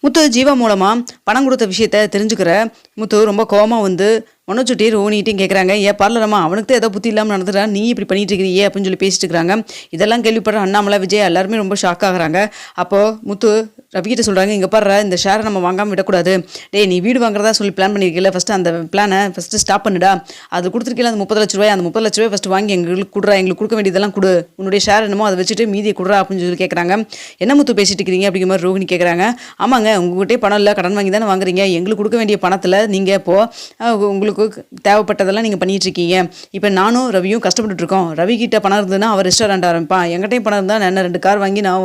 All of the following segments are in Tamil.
முத்து ஜீவா மூலமா பணம் கொடுத்த விஷயத்த தெரிஞ்சுக்கிற முத்து ரொம்ப கோவமா வந்து மனோஜ்ட்டி ரோனிட்டையும் கேட்குறாங்க. ஏன் பார்லரம்மா அவனுக்கு தான் ஏதோ புத்தி இல்லாமல் நடந்துட்டா, நீ இப்படி பண்ணிட்டு இருக்கிறியே அப்படின்னு சொல்லி பேசிட்டு இருக்கிறாங்க. இதெல்லாம் கேள்விப்படுற அண்ணாமலை விஜய் எல்லாருமே ரொம்ப ஷாக் ஆகுறாங்க. அப்போது முத்து ரவிக்கிட்ட சொல்கிறாங்க, இங்கே பாரு இந்த ஷேரை நம்ம வாங்காமல் விடக்கூடாது. டேய் நீ வீடு வாங்குறதா சொல்லி பிளான் பண்ணியிருக்கல, ஃபஸ்ட்டு அந்த பிளானை ஃபஸ்ட்டு ஸ்டாப் பண்ணுடா. அது கொடுத்துருக்கல அந்த 30 லட்ச ரூபாய், அந்த 30 லட்ச ரூபாய் ஃபஸ்ட்டு வாங்கி எங்களுக்கு கொடுறா, எங்களுக்கு கொடுக்க வேண்டியதெல்லாம் கொடு, உன்னுடைய ஷேர் என்னமோ அதை வச்சுட்டு மீதியை கொடுறா அப்படின்னு சொல்லி கேட்குறாங்க. என்ன முத்து பேசிட்டு இருக்கிறீங்க அப்படிங்கிற மாதிரி ரோஹினி கேட்குறாங்க. ஆமாங்க, உங்கள்கிட்டே பணம் இல்லை, கடன் வாங்கி தானே வாங்குறீங்க, எங்களுக்கு கொடுக்க வேண்டிய பணத்தில் நீங்கள் இப்போது உங்களுக்கு தேவைப்பட்டதெல்லாம் நீங்கள் பண்ணிட்டு இருக்கீங்க. இப்போ நானும் ரவியும் கஷ்டப்பட்டு இருக்கோம். ரவி கிட்ட பணம் இருந்ததுன்னா அவர் ரெஸ்டாரண்ட் ஆரம்பிப்பான், எங்கிட்டையும் பணம் இருந்தால் நான் 2 கார் வாங்கி நான்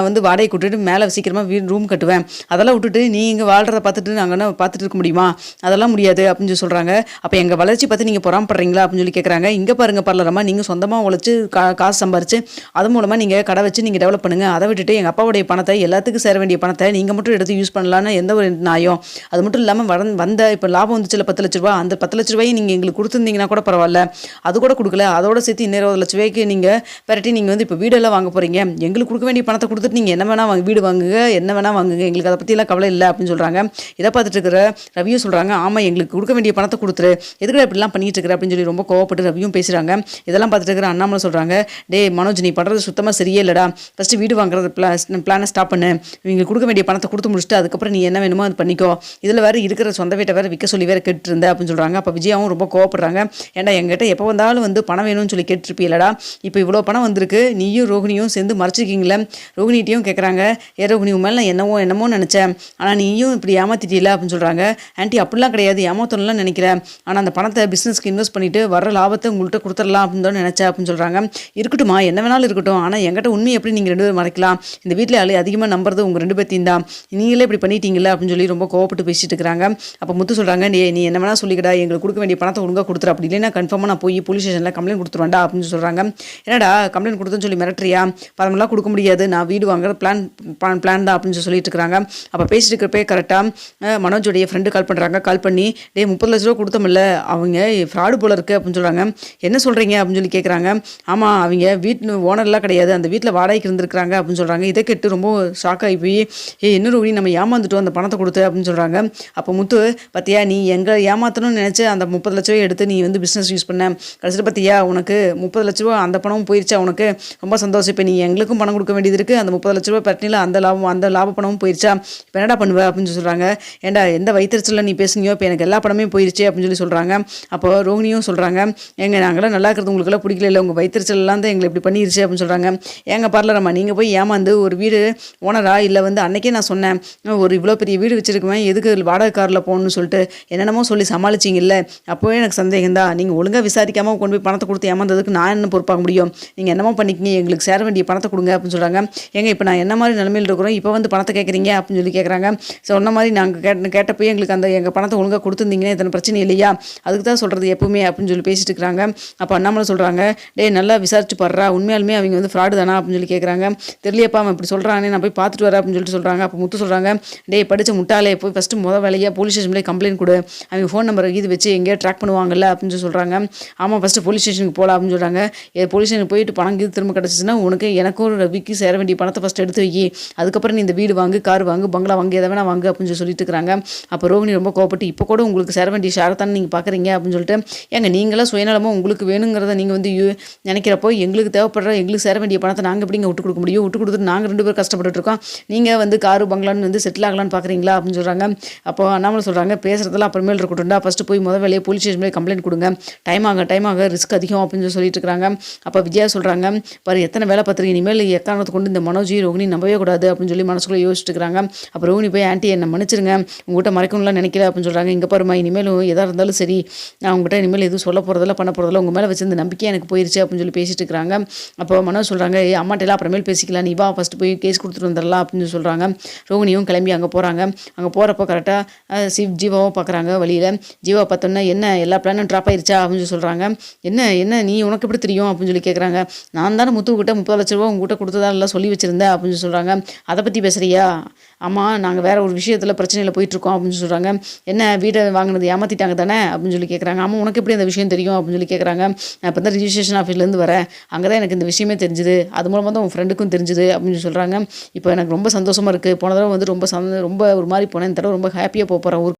வந்து வாடகை கூட்டிட்டு மேலே சீக்கிரமாக ரூம் கட்டுவேன். அதெல்லாம் விட்டுட்டு நீங்கள் வாழ்கிறத பார்த்துட்டு நாங்கள் என்ன பார்த்துட்டு இருக்க முடியுமா? அதெல்லாம் முடியாது அப்படின்னு சொல்லி சொல்கிறாங்க. அப்போ எங்கள் வளர்ச்சி பார்த்து நீங்கள் பொறாமப்படுறீங்களா அப்படின்னு சொல்லி கேட்குறாங்க. இங்கே பாருங்க பார்லரம்மா, நீங்கள் சொந்தமாக உழைச்சி காசு சம்பாரிச்சு அது மூலமாக நீங்கள் கடை வச்சு நீங்கள் டெவலப் பண்ணுங்கள். அதை விட்டுட்டு எங்கள் அப்பாவுடைய பணத்தை, எல்லாத்துக்கும் சேர வேண்டிய பணத்தை நீங்கள் மட்டும் எடுத்து யூஸ் பண்ணலான்னு எந்த ஒரு நியாயம்? அது மட்டும் இல்லாமல் வந்த இப்போ லாபம் வந்துச்சுல 10 லட்ச ரூபா, அந்த 10 லட்ச ரூபாயை நீங்கள் எங்களுக்கு கொடுத்துருந்தீங்கன்னா கூட பரவாயில்ல, அது கூட கொடுக்கல. அதோட சேர்த்து இன்னும் 20 லட்ச ரூபாய்க்கு நீங்கள் பெரட்டி நீங்கள் வந்து இப்போ வீடெல்லாம் வாங்க போகிறீங்க. எங்களுக்கு கொடுக்க வேண்டிய பணத்தை கொடுத்துட்டு நீங்கள் என்ன வேணால் வீடு வாங்குங்க, என்ன வேணால் வாங்குங்க, எங்களுக்கு அதை பற்றியெல்லாம் கவலை இல்லை அப்படின்னு சொல்கிறாங்க. இதை பார்த்துட்டு இருக்கிற ரவியும் சொல்கிறாங்க, ஆமாம் எங்களுக்கு கொடுக்க வேண்டிய பணத்தை கொடுத்துரு, எதுக்கு இப்படிலாம் பண்ணிட்டு இருக்கிற அப்படின்னு சொல்லி ரொம்ப கோவப்பட்டு ரவியும் பேசுகிறாங்க. இதெல்லாம் பார்த்துட்டு இருக்கிற அண்ணாமலை சொல்கிறாங்க, டே மனோஜ் நீ பண்ணுறது சுத்தமாக சரியே இல்லைடா, ஃபஸ்ட்டு வீடு வாங்குறது பிளானை ஸ்டாப் பண்ணு, இவங்க கொடுக்க வேண்டிய பணத்தை கொடுத்து முடிச்சுட்டு அதுக்கப்புறம் நீ என்ன வேணுமோ அது பண்ணிக்கோ, இதில் வேறு இருக்கிற சொந்த வீட்டை வேறு விற்க சொல்லி வேறு கேட்டு இருந்த அப்படின்னு சொல்கிறாங்க. அப்போ விஜயாவும் ரொம்ப கோவப்படுறாங்க. ஏன்டா எங்கிட்ட எப்போ வந்தாலும் வந்து பணம் வேணும்னு சொல்லி கேட்டுருப்பீலடா, இப்போ இவ்வளோ பணம் வந்திருக்கு, நீயும் ரோஹினியும் சேர்ந்து மறைச்சிருக்கீங்களே. ரோஹினிட்டையும் கேட்குறாங்க, ரோஹினி மேலே நான் என்னமோ நினச்சேன், ஆனால் நீயும் இப்படி ஏமாத்திட்டீல அப்படின்னு சொல்கிறாங்க. ஆன்ட்டி அப்படிலாம் கிடையாது, ஏமாத்தணும்லாம் நினைக்கிறேன், ஆனால் அந்த பணத்தை பிஸ்னஸ்க்கு இன்வெஸ்ட் பண்ணிவிட்டு வர லாபத்தை உங்கள்கிட்ட கொடுத்துடலாம் அப்படின்னு தான் நினச்சேன் அப்படின்னு சொல்கிறாங்க. இருக்கட்டுமா, என்ன வேணாலும் இருக்கட்டும், ஆனால் என்கிட்ட உண்மையை எப்படி நீங்கள் 2 பேரும் மறைக்கலாம்? இந்த வீட்டில் அதிகமாக நம்புறது உங்கள் 2 பேர்த்தையும் தான், நீங்களே இப்படி பண்ணிட்டீங்களா அப்படின்னு சொல்லி ரொம்ப கோவப்பட்டு பேசிட்டு இருக்கிறாங்க. அப்போ முத்து சொல்கிறாங்க, நீ என்ன வேணால் சொல்லிக்கடா, எங்களுக்கு கொடுக்க வேண்டிய பணத்தை ஒழுங்காக கொடுத்துரு, அப்படி இல்லைன்னா கன்ஃபார்மாக நான் போய் போலீஸ் ஸ்டேஷனில் கம்ப்ளைண்ட் கொடுத்துருவேன்டா அப்படின்னு சொல்கிறாங்க. என்னடா கம்ப்ளைண்ட் கொடுத்துன்னு சொல்லி மிரட்டுறியா? பணமெல்லாம் கொடுக்க முடியாது, நான் வீடு வாங்குற பிளான் தான் அப்படின்னு சொல்லிட்டு இருக்கிறாங்க. அப்போ பேசிட்டு இருக்கிறப்பே கரெக்டாக மனோஜோடைய ஃப்ரெண்டு கால் பண்ணி 30 லட்ச ரூபா கொடுத்தமில்ல, அவங்க ஃப்ராடு போல இருக்குது அப்படின்னு சொல்கிறாங்க. என்ன சொல்கிறீங்க அப்படின்னு சொல்லி கேட்குறாங்க. ஆமாம், அவங்க வீட்டு ஓனர்லாம் கிடையாது, அந்த வீட்டில் வாடகைக்கு இருந்திருக்கிறாங்க அப்படின்னு சொல்கிறாங்க. இதை கேட்டு ரொம்ப ஷாக் ஆகி போய் இன்னொரு வழி நம்ம ஏமாந்துட்டோம் அந்த பணத்தை கொடுத்து அப்படின்னு சொல்கிறாங்க. அப்போ முத்து, பார்த்தியா நீ எங்களை ஏமாற்றணும்னு நினச்சி அந்த 30 லட்ச ரூபாய் எடுத்து நீ வந்து பிஸ்னஸ் யூஸ் பண்ண, கடைசியில் பார்த்தியா உனக்கு 30 லட்ச ரூபா அந்த பணமும் போயிடுச்சா, உனக்கு ரொம்ப சந்தோஷம். இப்போ நீ எங்களுக்கும் பணம் கொடுக்க வேண்டியது இருக்குது, அந்த 30 லட்ச ரூபா பட்டினியில் அந்த லாப பணமும் போயிடுச்சா, இப்போ என்னடா பண்ணுவேன் அப்படின்னு சொல்கிறாங்க. ஏன்டா எந்த வயிற்றுச்சலில் நீ பேசுனியோ, இப்போ எனக்கு எல்லா பணமே போயிடுச்சு அப்படின்னு சொல்லி சொல்கிறாங்க. அப்போ ரோஹினியும் சொல்கிறாங்க, நாங்களாம் நல்லா இருக்கிறது உங்களுக்கெல்லாம் பிடிக்கல இல்லை, உங்கள் வயிற்றுச்சலாம் தான் எங்களை இப்படி பண்ணிடுச்சு அப்படின்னு சொல்கிறாங்க. ஏங்க பார்லரம்மா, நீங்கள் போய் ஏமாந்து ஒரு வீடு ஓனரா இல்லை வந்து அன்னைக்கே நான் சொன்னேன் ஒரு இவ்வளோ பெரிய வீடு வச்சுருக்குவேன், எதுக்கு வாடகை காரில் போகணும்னு சொல்லிட்டு என்னென்னமோ சொல்லி சமாளிச்சிங்கல்ல, அப்போவே எனக்கு சந்தேகம் தான், நீங்கள் ஒழுங்காக விசாரிக்காமல் கொண்டு போய் பணத்தை கொடுத்து ஏமாந்ததுக்கு நான் என்ன பொறுப்பாக முடியும்? நீங்கள் என்னமோ பண்ணிக்கிங்க, எங்களுக்கு சேர வேண்டிய பணத்தை கொடுங்க அப்படின்னு சொல்கிறாங்க. இப்போ நான் என்ன மாதிரி நிலைமையில் இருக்கிறோம், இப்போ வந்து பணத்தை கேட்குறீங்க அப்படின்னு சொல்லி கேட்குறாங்க. சொன்ன மாதிரி நாங்கள் கேட்டப்போ எங்களுக்கு எங்கள் பணத்தை ஒழுங்காக கொடுத்துருந்தீங்கன்னா இத்தனை பிரச்சனை இல்லையா, அதுக்கு தான் சொல்கிறது எப்பவுமே அப்படின்னு சொல்லி பேசிட்டு இருக்கிறாங்க. அப்போ அண்ணாமலை சொல்கிறாங்க, நல்லா விசாரிச்சு பாடுறா, உண்மையாலுமே அவங்க வந்து ஃப்ராடு தானா அப்படின்னு சொல்லி கேட்குறாங்க. தெரியலையப்பா அவன் இப்படி சொல்கிறானே, நான் போய் பார்த்துட்டு வரேன் அப்படின்னு சொல்லிட்டு சொல்கிறாங்க. அப்போ முத்து சொல்கிறாங்க, படித்த முட்டாளே, போய் ஃபஸ்ட்டு வேலையாக போலீஸ் ஸ்டேஷன்லேயே கம்ப்ளைண்ட் கொடு, அவங்க ஃபோன் நம்பரை இது வச்சு எங்கேயோ ட்ராக் பண்ணுவாங்கல்ல அப்படின்னு சொல்லி சொல்கிறாங்க. ஆமாம், ஃபஸ்ட்டு போலீஸ் ஸ்டேஷனுக்கு போகலாம் அப்படின்னு சொல்கிறாங்க. போலீஸ் ஸ்டேஷனுக்கு போயிட்டு பணம் திரும்ப கிடச்சிச்சுன்னா உனக்கு எனக்கும் ரவிக்கு சேர வேண்டிய பணத்தை ஃபஸ்ட்டு எடுத்து வை, அதுக்கப்புறம் நீ இந்த வீடு வாங்கு, கார் வாங்கு, பங்களா வாங்கு, எதை வேணா வாங்கு அப்படின்னு சொல்லிட்டு இருக்கிறாங்க. அப்போ ரோஹினி ரொம்ப கோவப்பட்டு, இப்போ கூட உங்களுக்கு சேர வேண்டிய ஷேரத்தானே நீங்கள் பார்க்குறீங்க அப்படின்னு சொல்லிட்டு, நீங்களாம் சுயநலமாக உங்களுக்கு வேணுங்கிறத நீங்கள் வந்து நினைக்கிறப்போ எங்களுக்கு தேவைப்படுற எங்களுக்கு சேர வேண்டிய பணத்தை நாங்கள் எப்படிங்க விட்டு கொடுக்க முடியும்? விட்டு கொடுத்துட்டு நாங்கள் 2 பேரும் கஷ்டப்பட்டு இருக்கோம், நீங்கள் வந்து காரு பங்களான்னு வந்து செட்டில் ஆகலான்னு பார்க்குறீங்களா அப்படின்னு சொல்கிறாங்க. அப்போ அண்ணாமலை சொல்கிறாங்க, பேசுகிறதெல்லாம் அப்புறமேல் இருக்கட்டும்டா, ஃபஸ்ட்டு போய் வேலையை போலீஸ் ஸ்டேஷன்லேயே கம்ப்ளைண்ட் கொடுங்க, டைம் ஆக ரிஸ்க் அதிகம் அப்படின்னு சொல்லிட்டு இருக்கிறாங்க. அப்போ விஜயா சொல்கிறாங்க, பாரு எத்தனை வேலை பார்த்துருக்கீங்க, இனிமேல் எக்காரணத்தை கொண்டு இந்த மனோஜி ரோஹினி நம்பவே கூடாது அப்படின்னு சொல்லி மனசுக்குள்ளே யோசிச்சுட்டு இருக்கிறாங்க. அப்போ ரோஹினி போய், ஆன்ட்டி என்னை மன்னிச்சிருங்க, உங்கள்கிட்ட மறைக்கணும்லாம் நினைக்கல அப்படின்னு சொல்கிறாங்க. இங்கே பாருமா, இனிமேலும் எதாக இருந்தாலும் சரி, நான் உங்கள்கிட்ட இனிமேல் எதுவும் சொல்ல போகிறதில்ல பண்ண போகிறதில்ல, உங்கள் மேலே வச்சிருந்த நம்பிக்கை எனக்கு போயிடுச்சு அப்படின்னு சொல்லி பேசிட்டு இருக்கிறாங்க. அப்போ மனோஜ் சொல்கிறாங்க, அம்மாட்டெல்லாம் அப்புறமேல் பேசிக்கலாம், நீ வா ஃபஸ்ட்டு போய் கேஸ் கொடுத்துட்டு வந்துடலாம் அப்படின்னு சொல்கிறாங்க. ரோஹினியும் கிளம்பி அங்கே போகிறாங்க. அங்கே போகிறப்போ கரெக்டாக ஜீவாவும் பார்க்குறாங்க வழியில். ஜீவா பார்த்தோன்னே என்ன எல்லா பிளானும் ட்ராப் ஆயிருச்சா அப்படின்னு சொல்லி சொல்கிறாங்க. என்ன என்ன நீ உனக்கு எப்படி தெரியும் அப்படின்னு சொல்லி கேட்குறாங்க. நான் தானே முத்துக்கிட்ட 30 லட்ச ரூபா உங்ககிட்ட கொடுத்ததா எல்லாம் சொல்லி வச்சுருந்தேன் அப்படின்னு சொல்லி சொல்கிறாங்க. அதை பற்றி பேசுகிறியா? ஆமாம், நாங்கள் வேறு ஒரு விஷயத்தில் பிரச்சனையில் போயிட்டுருக்கோம் அப்படின்னு சொல்லி சொல்கிறாங்க. என்ன வீடை வாங்கினது ஏமாற்றிட்டாங்க தானே அப்படின்னு சொல்லி கேட்குறாங்க. ஆமாம், உனக்கு எப்படி அந்த விஷயம் தெரியும் அப்படின்னு சொல்லி கேட்குறாங்க. நான் இப்போ தான் ரிஜிஸ்ட்ரேஷன் ஆஃபீஸ்லேருந்து வரேன், அங்கே தான் எனக்கு இந்த விஷயமே தெரிஞ்சுது, அது மூலமாக தான் உன் ஃப்ரெண்டுக்கும் தெரிஞ்சுது அப்படின்னு சொல்லி சொல்கிறாங்க. இப்போ எனக்கு ரொம்ப சந்தோஷமாக இருக்குது. போன தடவை வந்து ரொம்ப ரொம்ப ஒரு மாதிரி போனேன், இந்த தடவை ரொம்ப ஹாப்பியாக போகிறேன் ஊருக்கு